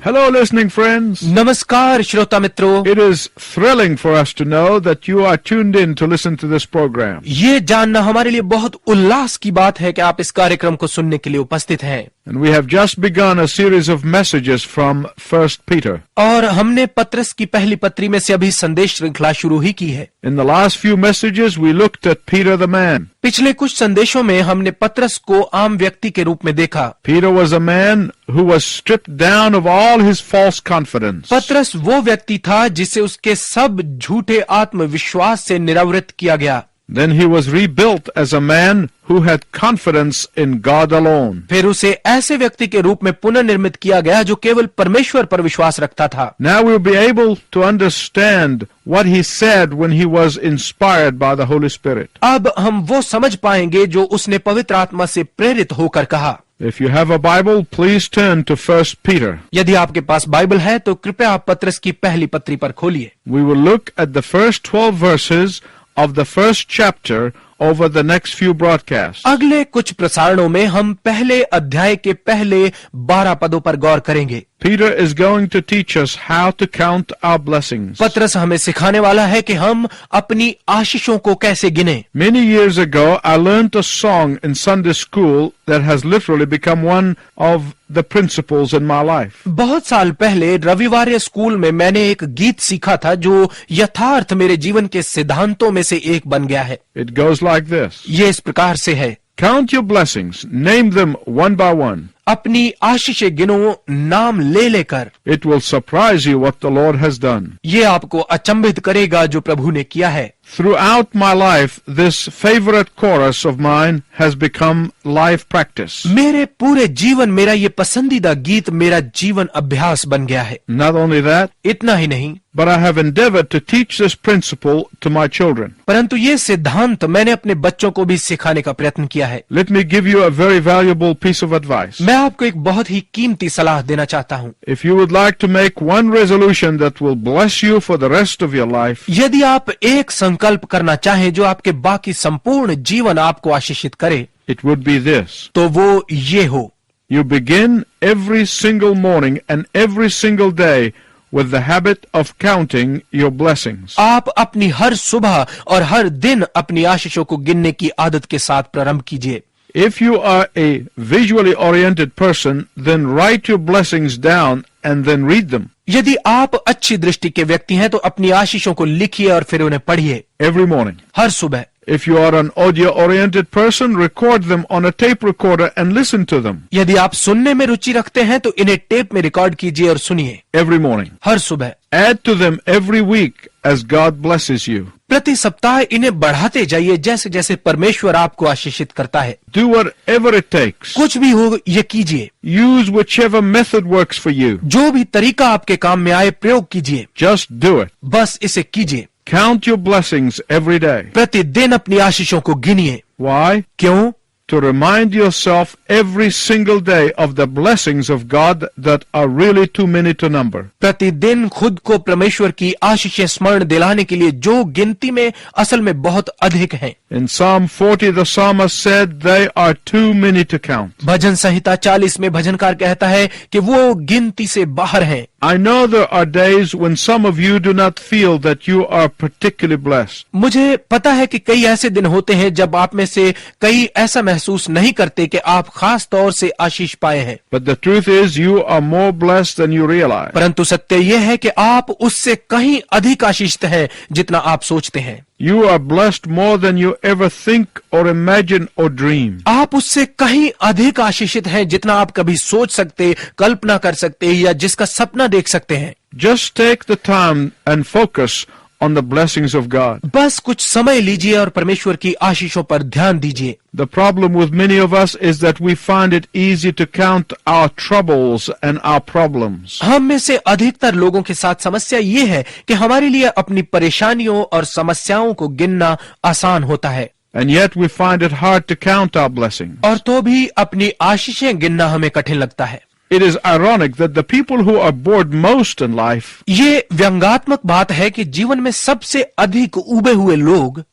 Hello, listening friends. नमस्कार श्रोता मित्रों। It is thrilling for us to know that you are tuned in to listen to this program. ये जानना हमारे लिए बहुत उल्लास की बात है कि आप इस कार्यक्रम को सुनने के लिए उपस्थित हैं। And we have just begun a series of messages from 1 Peter. और हमने पत्रस की पहली पत्री में से अभी संदेश श्रृंखला शुरू ही की है। In the last few messages, we looked at Peter the man. पिछले कुछ संदेशों में हमने पत्रस को आम व्यक्ति के रूप में देखा। Peter was a man who was stripped down of all his false confidence. पत्रस वो व्यक्ति था जिसे उसके सब झूठे आत्मविश्वास से निरावृत किया गया। Then he was rebuilt as a man who had confidence in God alone. फिर उसे ऐसे व्यक्ति के रूप में पुनर्निर्मित किया गया जो केवल परमेश्वर पर विश्वास रखता था। Now we'll be able to understand what he said when he was inspired by the Holy Spirit. अब हम वो समझ पाएंगे जो उसने पवित्र आत्मा से प्रेरित होकर कहा। If you have a Bible, please turn to 1 Peter. यदि आपके पास बाइबल है तो कृपया आप पत्रस की पहली पत्री पर खोलिए। We will look at the first 12 verses of the first chapter over the next few broadcasts. अगले कुछ प्रसारणों में हम पहले अध्याय के पहले 12 पदों पर गौर करेंगे। Peter is going to teach us how to count our blessings. पत्रस हमें सिखाने वाला है कि हम अपनी आशीषों को कैसे गिने। Many years ago, I learned a song in Sunday school that has literally become one of the principles in my life. बहुत साल पहले रविवार स्कूल में मैंने एक गीत सीखा था जो यथार्थ मेरे जीवन के सिद्धांतों में से एक बन गया है। It goes like this. ये इस प्रकार से है। Count your blessings, name them one by one. अपनी आशीषें गिनो नाम ले लेकर। It will surprise you what the Lord has done. ये आपको अचंभित करेगा जो प्रभु ने किया है। Throughout my life, this favorite chorus of mine has become life practice. मेरे पूरे जीवन मेरा ये पसंदीदा गीत मेरा जीवन अभ्यास बन गया है। Not only that, इतना ही नहीं, but I have endeavored to teach this principle to my children. परंतु ये सिद्धांत मैंने अपने बच्चों को भी सिखाने का प्रयत्न किया है। Let me give you a very valuable piece of advice. मैं आपको एक बहुत ही कीमती सलाह देना चाहता हूँ। If you would like to make one resolution that will bless you for the rest of your life, यदि आप एक संकल्प करना चाहें जो आपके बाकी संपूर्ण जीवन आपको आशीषित करे, it would be this. तो वो ये हो। You begin every single morning and every single day with the habit of counting your blessings. आप अपनी हर सुबह और हर दिन अपनी आशीषों को गिनने की आदत के साथ प्रारंभ कीजिए। If you are a visually oriented person, then write your blessings down and then read them. यदि आप अच्छी दृष्टि के व्यक्ति हैं तो अपनी आशीषों को लिखिए और फिर उन्हें पढ़िए Every morning. हर सुबह। If you are an audio-oriented person, record them on a tape recorder and listen to them. यदि आप सुनने में रुचि रखते हैं तो इन्हें टेप में रिकॉर्ड कीजिए और सुनिए Every morning. हर सुबह। Add to them every week as God blesses you. प्रति सप्ताह इन्हें बढ़ाते जाइए जैसे जैसे परमेश्वर आपको आशीषित करता है। Do whatever it takes. कुछ भी हो ये कीजिए। Use whichever method works for you. जो भी तरीका आपके काम में आए प्रयोग कीजिए। Just do it. बस इसे कीजिए। Count your blessings every day. प्रतिदिन अपनी आशीषों को गिनिए। Why? क्यों? To remind yourself every single day of the blessings of God that are really too many to number. प्रतिदिन खुद को परमेश्वर की आशीषें स्मरण दिलाने के लिए जो गिनती में असल में बहुत अधिक हैं। In Psalm 40, the psalmist said they are too many to count. भजन संहिता 40 में भजनकार कहता है कि वो गिनती से बाहर हैं। I know there are days when some of you do not feel that you are particularly blessed. मुझे पता है कि कई ऐसे दिन होते हैं जब आप में से कई ऐसा महसूस नहीं करते कि आप खास तौर से आशीष पाए हैं। But the truth is you are more blessed than you realize. परंतु सत्य यह है कि आप उससे कहीं अधिक आशीषित हैं जितना आप सोचते हैं। You are blessed more than you ever think or imagine or dream. आप उससे कहीं अधिक आशीषित हैं जितना आप कभी सोच सकते, कल्पना कर सकते या जिसका सपना देख सकते हैं। Just take the time and focus on the blessings of God. बस कुछ समय लीजिए और परमेश्वर की आशीषों पर ध्यान दीजिए। The problem with many of us is that we find it easy to count our troubles and our problems. हम में से अधिकतर लोगों के साथ समस्या ये है कि हमारे लिए अपनी परेशानियों और समस्याओं को गिनना आसान होता है। And yet we find it hard to count our blessings. और तो भी अपनी आशीषें गिनना हमें कठिन लगता है। It is ironic that the people who are bored most in life ये व्यंग्यात्मक बात है कि जीवन में सबसे अधिक उबे हुए लोग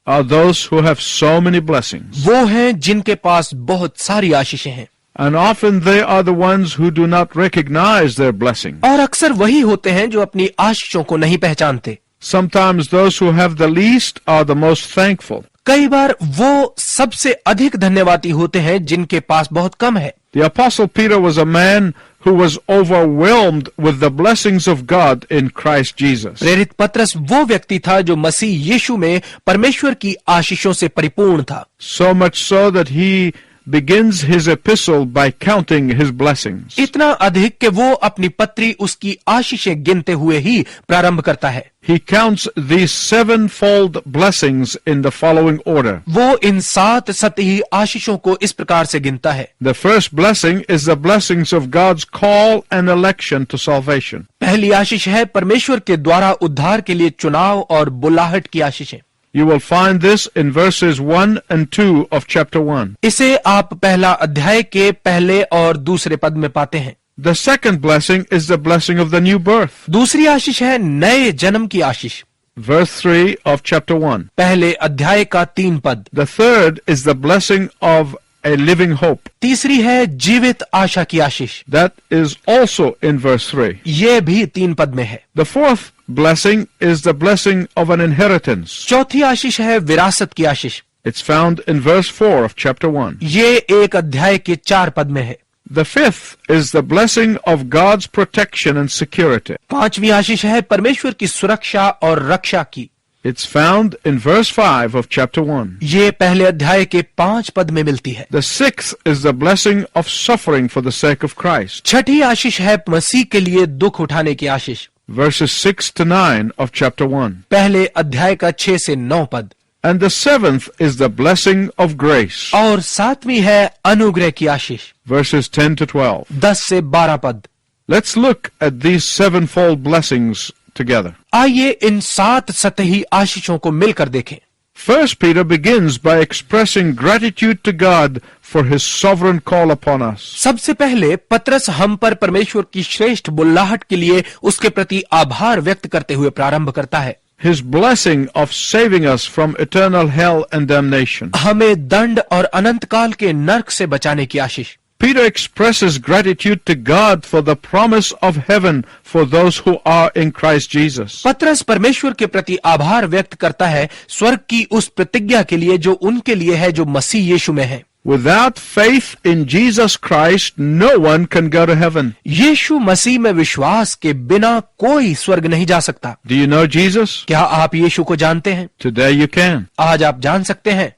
are those who have so many blessings. वो हैं जिनके पास बहुत सारी आशीषें हैं। And often they are the ones who do not recognize their blessing. और अक्सर वही होते हैं जो अपनी आशीषों को नहीं पहचानते। Sometimes those who have the least are the most thankful. कई बार वो सबसे अधिक धन्यवादी होते हैं जिनके पास बहुत कम है। The Apostle Peter was a man who was overwhelmed with the blessings of God in Christ Jesus. प्रेरित पतरस वो व्यक्ति था जो मसीह यीशु में परमेश्वर की आशीषों से परिपूर्ण था। So much so that he begins his epistle by counting his blessings. इतना अधिक कि वो अपनी पत्री उसकी आशीषें गिनते हुए ही प्रारंभ करता है। He counts these sevenfold blessings in the following order. वो इन 7 सतही आशीषों को इस प्रकार से गिनता है। The first blessing is the blessings of God's call and election to salvation. पहली आशीष है परमेश्वर के द्वारा उद्धार के लिए चुनाव और बुलाहट की आशीषें। You will find this in verses 1 and 2 of chapter 1. इसे आप पहला अध्याय के पहले और दूसरे पद में पाते हैं। The second blessing is the blessing of the new birth. दूसरी आशीष है नए जन्म की आशीष। Verse 3 of chapter 1. पहले अध्याय का 3 पद। The third is the blessing of a living hope. तीसरी है जीवित आशा की आशीष। That is also in verse 3. ये भी 3 पद में है। The fourth blessing is the blessing of an inheritance. चौथी आशीष है विरासत की आशीष। It's found in verse 4 of chapter 1. ये 1 अध्याय के 4 पद में है। The fifth is the blessing of God's protection and security. पांचवी आशीष है परमेश्वर की सुरक्षा और रक्षा की। It's found in verse 5 of chapter 1. ये पहले अध्याय के 5 पद में मिलती है। The sixth is the blessing of suffering for the sake of Christ. छठी आशीष है मसीह के लिए दुख उठाने की आशीष। Verses 6 to 9 of chapter 1. पहले अध्याय का 6 से 9 पद। And the seventh is the blessing of grace. और 7वीं है अनुग्रह की आशीष। Verses 10 to 12. 10 से 12 पद। Let's look at these sevenfold blessings together. आइए इन 7 सतही आशीषों को मिलकर देखें। First Peter begins by expressing gratitude to God for his sovereign call upon us. सबसे पहले पतरस हम पर परमेश्वर की श्रेष्ठ बुल्लाहट के लिए उसके प्रति आभार व्यक्त करते हुए प्रारंभ करता है। His blessing of saving us from eternal hell and damnation. हमें दंड और अनंत काल के नरक से बचाने की आशीष। Peter expresses gratitude to God for the promise of heaven for those who are in Christ Jesus. पतरस परमेश्वर के प्रति आभार व्यक्त करता है स्वर्ग की उस प्रतिज्ञा के लिए जो उनके लिए है जो मसीह यीशु में है। Without faith in Jesus Christ, no one can go to heaven. यीशु मसीह में विश्वास के बिना कोई स्वर्ग नहीं जा सकता। Do you know Jesus? क्या आप यीशु को जानते हैं? Today you can. आज आप जान सकते हैं।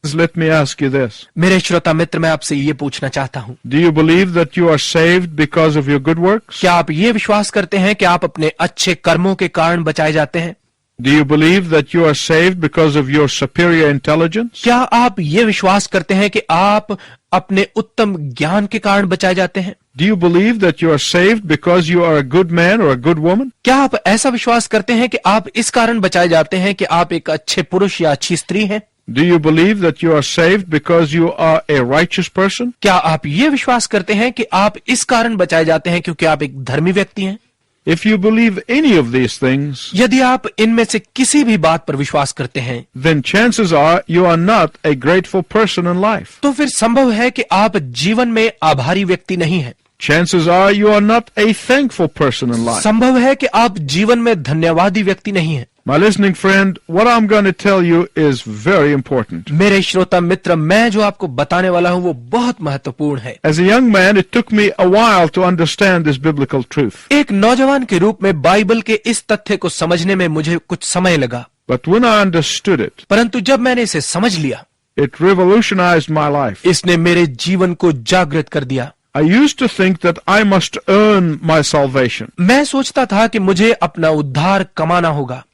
Let me ask you this. मेरे श्रोता मित्र, मैं आपसे ये पूछना चाहता हूँ, Do you believe that you are saved because of your good works? क्या आप ये विश्वास करते हैं कि आप अपने अच्छे कर्मों के कारण बचाए जाते हैं? Do you believe that you are saved because of your superior intelligence? क्या आप ये विश्वास करते हैं कि आप अपने उत्तम ज्ञान के कारण बचाए जाते हैं? Do you believe that you are saved because you are a good man or a good woman? क्या आप ऐसा विश्वास करते हैं कि आप इस कारण बचाए जाते हैं कि आप एक अच्छे पुरुष या अच्छी स्त्री हैं? Do you believe that you are saved because you are a righteous person? क्या आप ये विश्वास करते हैं कि आप इस कारण बचाए जाते हैं क्योंकि आप एक धर्मी व्यक्ति हैं? If you believe any of these things, यदि आप इनमें से किसी भी बात पर विश्वास करते हैं, then chances are you are not a grateful person in life. तो फिर संभव है कि आप जीवन में आभारी व्यक्ति नहीं हैं। Chances are you are not a thankful person in life. संभव है कि आप जीवन में धन्यवादी व्यक्ति नहीं हैं। My listening friend, what I'm going to tell you is very important. मेरे श्रोता मित्र, मैं जो आपको बताने वाला हूँ वो बहुत महत्वपूर्ण है। As a young man, it took me a while to understand this biblical truth. एक नौजवान के रूप में बाइबल के इस तथ्य को समझने में मुझे कुछ समय लगा, But when I understood it, परंतु जब मैंने इसे समझ लिया, it revolutionized my life. इसने मेरे जीवन को जागृत कर दिया। I used to think that I must earn my salvation. मैं सोचता था कि मुझे अपना उद्धार कमाना होगा,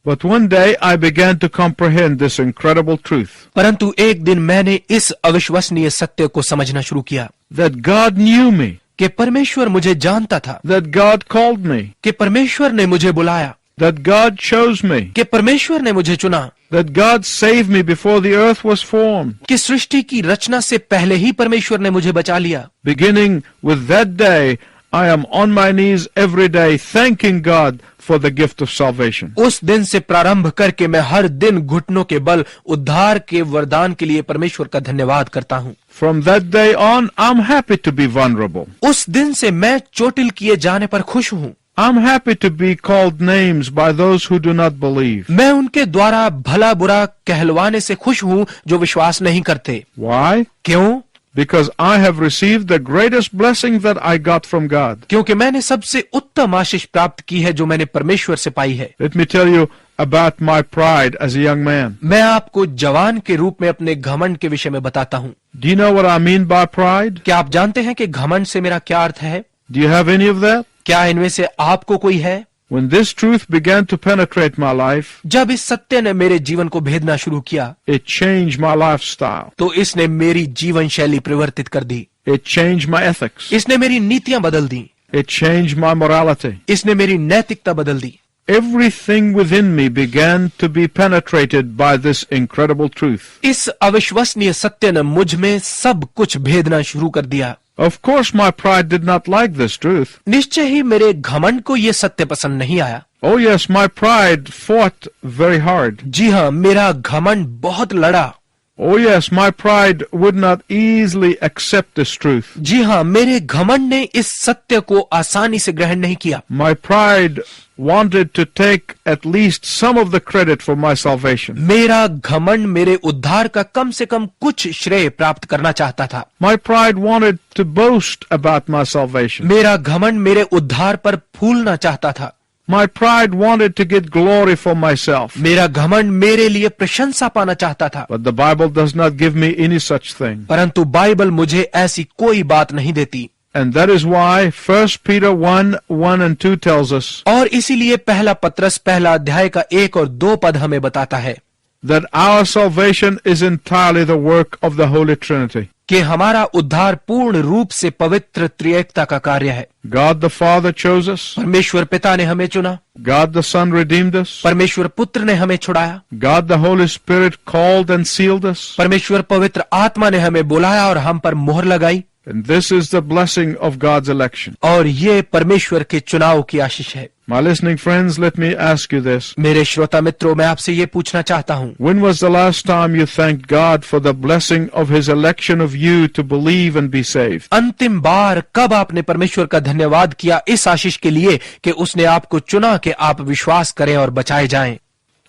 But one day I began to comprehend this incredible truth. परंतु एक दिन मैंने इस अविश्वसनीय सत्य को समझना शुरू किया That God knew me. कि परमेश्वर मुझे जानता था, That God called me. कि परमेश्वर ने मुझे बुलाया, That God chose me. कि परमेश्वर ने मुझे चुना, That God saved me before the earth was formed. कि सृष्टि की रचना से पहले ही परमेश्वर ने मुझे बचा लिया। Beginning with that day, I am on my knees every day thanking God for the gift of salvation. उस दिन से प्रारंभ करके मैं हर दिन घुटनों के बल उद्धार के वरदान के लिए परमेश्वर का धन्यवाद करता हूँ। From that day on, I'm happy to be vulnerable. उस दिन से मैं चोटिल किए जाने पर खुश हूँ। I'm happy to be called names by those who do not believe. मैं उनके द्वारा भला बुरा कहलवाने से खुश हूँ जो विश्वास नहीं करते। Why? क्यों? Because I have received the greatest blessing that I got from God. क्योंकि मैंने सबसे उत्तम आशीष प्राप्त की है जो मैंने परमेश्वर से पाई है। Let me tell you about my pride as a young man. मैं आपको जवान के रूप में अपने घमंड के विषय में बताता हूँ। Do you know what I mean by pride? क्या आप जानते हैं कि घमंड से मेरा क्या अर्थ है? Do you have any of that? क्या इनमें से आपको कोई है? When this truth began to penetrate my life, जब इस सत्य ने मेरे जीवन को भेदना शुरू किया it changed my lifestyle. तो इसने मेरी जीवन शैली परिवर्तित कर दी। It changed my ethics. इसने मेरी नीतियां बदल दी। It changed my morality. इसने मेरी नैतिकता बदल दी। Everything within me began to be penetrated by this incredible truth. इस अविश्वसनीय सत्य ने मुझ में सब कुछ भेदना शुरू कर दिया। Of course, my pride did not like this truth. निश्चय ही मेरे घमंड को ये सत्य पसंद नहीं आया। Oh yes, my pride fought very hard. जी हाँ, मेरा घमंड बहुत लड़ा। Oh yes, my pride would not easily accept this truth. जी हाँ, मेरे घमंड ने इस सत्य को आसानी से ग्रहण नहीं किया। My pride wanted to take at least some of the credit for my salvation. मेरा घमंड मेरे उद्धार का कम से कम कुछ श्रेय प्राप्त करना चाहता था। My pride wanted to boast about my salvation. मेरा घमंड मेरे उद्धार पर फूलना चाहता था। My pride wanted to get glory for myself. मेरा घमंड मेरे लिए प्रशंसा पाना चाहता था। But the Bible does not give me any such thing. परंतु बाइबल मुझे ऐसी कोई बात नहीं देती। And that is why 1 Peter 1:1 and 2 tells us और इसीलिए पहला पत्रस पहला अध्याय का 1 और 2 पद हमें बताता है that our salvation is entirely the work of the Holy Trinity. कि हमारा उद्धार पूर्ण रूप से पवित्र त्रिएकता का कार्य है। God the Father chose us. परमेश्वर पिता ने हमें चुना। God the Son redeemed us. परमेश्वर पुत्र ने हमें छुड़ाया। God the Holy Spirit called and sealed us. परमेश्वर पवित्र आत्मा ने हमें बुलाया और हम पर मोहर लगाई। And this is the blessing of God's election. और ये परमेश्वर के चुनाव की आशीष है। My listening friends, let me ask you this. मेरे श्रोता मित्रों, मैं आपसे ये पूछना चाहता हूँ, When was the last time you thanked God for the blessing of His election of you to believe and be saved? अंतिम बार कब आपने परमेश्वर का धन्यवाद किया इस आशीष के लिए कि उसने आपको चुना कि आप विश्वास करें और बचाए जाएं?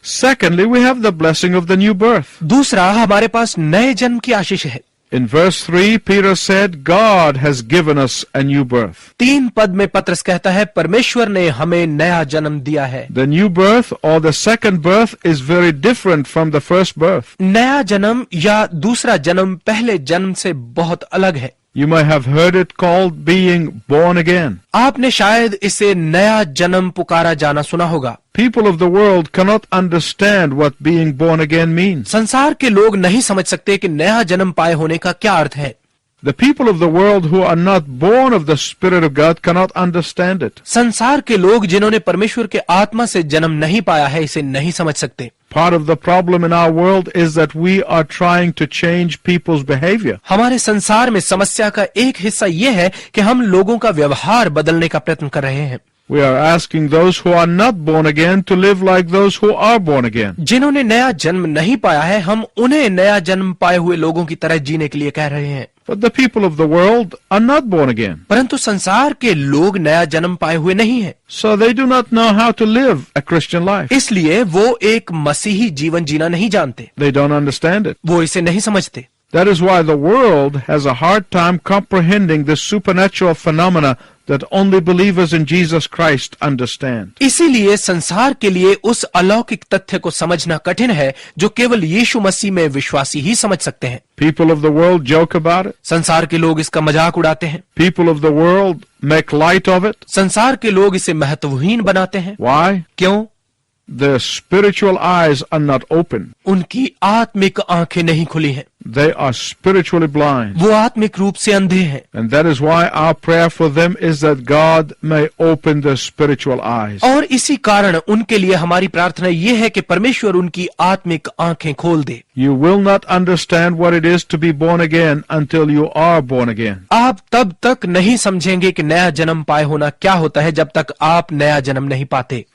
Secondly, we have the blessing of the new birth. दूसरा, हमारे पास नए जन्म की आशीष है। In verse 3, Peter said, God has given us a new birth. 3 पद में पत्रस कहता है, परमेश्वर ने हमें नया जन्म दिया है। The new birth or the second birth is very different from the first birth. नया जन्म या दूसरा जन्म पहले जन्म से बहुत अलग है। You may have heard it called being born again. आपने शायद इसे नया जन्म पुकारा जाना सुना होगा। People of the world cannot understand what being born again means. संसार के लोग नहीं समझ सकते कि नया जन्म पाए होने का क्या अर्थ है। The people of the world who are not born of the Spirit of God cannot understand it. संसार के लोग जिन्होंने परमेश्वर के आत्मा से जन्म नहीं पाया है इसे नहीं समझ सकते। Part of the problem in our world is that we are trying to change people's behavior. हमारे संसार में समस्या का एक हिस्सा ये है कि हम लोगों का व्यवहार बदलने का प्रयत्न कर रहे हैं। We are asking those who are not born again to live like those who are born again. जिन्होंने नया जन्म नहीं पाया है हम उन्हें नया जन्म पाए हुए लोगों की तरह जीने के लिए कह रहे हैं। But the people of the world are not born again. परंतु संसार के लोग नया जन्म पाए हुए नहीं हैं। So they do not know how to live a Christian life. इसलिए वो एक मसीही जीवन जीना नहीं जानते। They don't understand it. वो इसे नहीं समझते। That is why the world has a hard time comprehending the supernatural phenomena that only believers in Jesus Christ understand. इसीलिए संसार के लिए उस अलौकिक तथ्य को समझना कठिन है जो केवल यीशु मसीह में विश्वासी ही समझ सकते हैं। People of the world joke about it. संसार के लोग इसका मजाक उड़ाते हैं। People of the world make light of it. संसार के लोग इसे महत्वहीन बनाते हैं। Why? क्यों? Their spiritual eyes are not open. उनकी आत्मिक आंखें नहीं खुली हैं। They are spiritually blind. वो आत्मिक रूप से अंधे हैं, And that is why our prayer for them is that God may open their spiritual eyes. और इसी कारण उनके लिए हमारी प्रार्थना ये है कि परमेश्वर उनकी आत्मिक आंखें खोल दे। You will not understand what it is to be born again until you are born again. आप तब तक नहीं समझेंगे कि नया जन्म पाए होना क्या होता है जब तक आप नया जन्म नहीं पाते।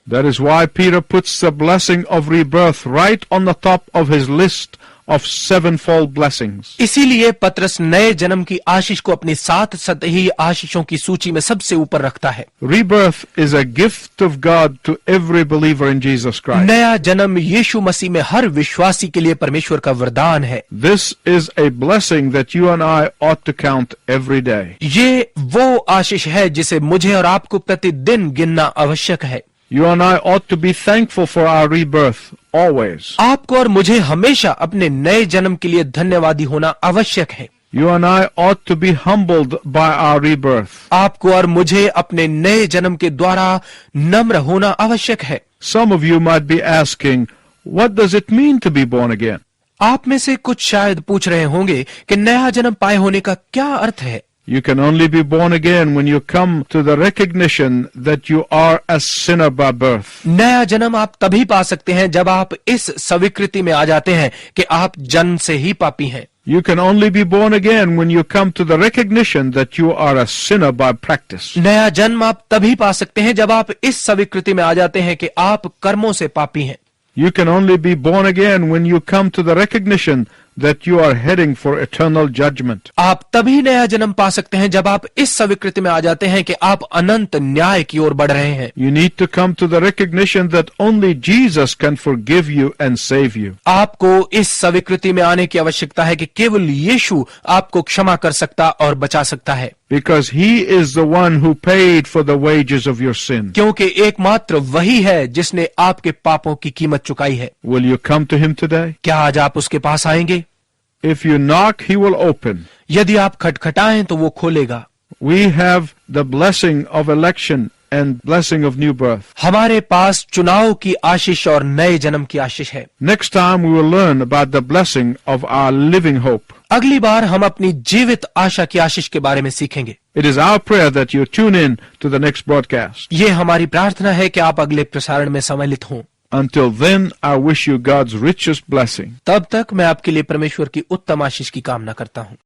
That is why Peter puts the blessing of rebirth right on the top of his list of sevenfold blessings. इसीलिए पतरस नए जन्म की आशीष को अपनी 7 सतही आशीषों की सूची में सबसे ऊपर रखता है। Rebirth is a gift of God to every believer in Jesus Christ. नया जन्म यीशु मसीह में हर विश्वासी के लिए परमेश्वर का वरदान है। This is a blessing that you and I ought to count every day. ये वो आशीष है जिसे मुझे और आपको प्रतिदिन गिनना आवश्यक है। You and I ought to be thankful for our rebirth always. आपको और मुझे हमेशा अपने नए जन्म के लिए धन्यवादी होना आवश्यक है। You and I ought to be humbled by our rebirth. आपको और मुझे अपने नए जन्म के द्वारा नम्र होना आवश्यक है। Some of you might be asking, what does it mean to be born again? आप में से कुछ शायद पूछ रहे होंगे कि नया जन्म पाए होने का क्या अर्थ है। You can only be born again when you come to the recognition that you are a sinner by birth. नया जन्म आप तभी पा सकते हैं जब आप इस स्वीकृति में आ जाते हैं कि आप जन्म से ही पापी हैं। You can only be born again when you come to the recognition that you are a sinner by practice. नया जन्म आप तभी पा सकते हैं जब आप इस स्वीकृति में आ जाते हैं कि आप कर्मों से पापी हैं। You can only be born again when you come to the recognition that you are heading for eternal judgment. आप तभी नया जन्म पा सकते हैं जब आप इस स्वीकृति में आ जाते हैं कि आप अनंत न्याय की ओर बढ़ रहे हैं। You need to come to the recognition that only Jesus can forgive you and save you. आपको इस स्वीकृति में आने की आवश्यकता है कि केवल यीशु आपको क्षमा कर सकता और बचा सकता है। Because he is the one who paid for the wages of your sin. क्योंकि एकमात्र वही है जिसने आपके पापों की कीमत चुकाई है। Will you come to him today? क्या आज आप उसके पास आएंगे? If you knock, he will open. यदि आप खटखटाएं तो वो खोलेगा। We have the blessing of election and blessing of new birth. हमारे पास चुनाव की आशीष और नए जन्म की आशीष है। Next time we will learn about the blessing of our living hope. अगली बार हम अपनी जीवित आशा की आशीष के बारे में सीखेंगे। It is our prayer that you tune in to the next broadcast. ये हमारी प्रार्थना है कि आप अगले प्रसारण में सम्मिलित हों। Until then, I wish you God's richest blessing. तब तक मैं आपके लिए परमेश्वर की उत्तम आशीष की कामना करता हूँ।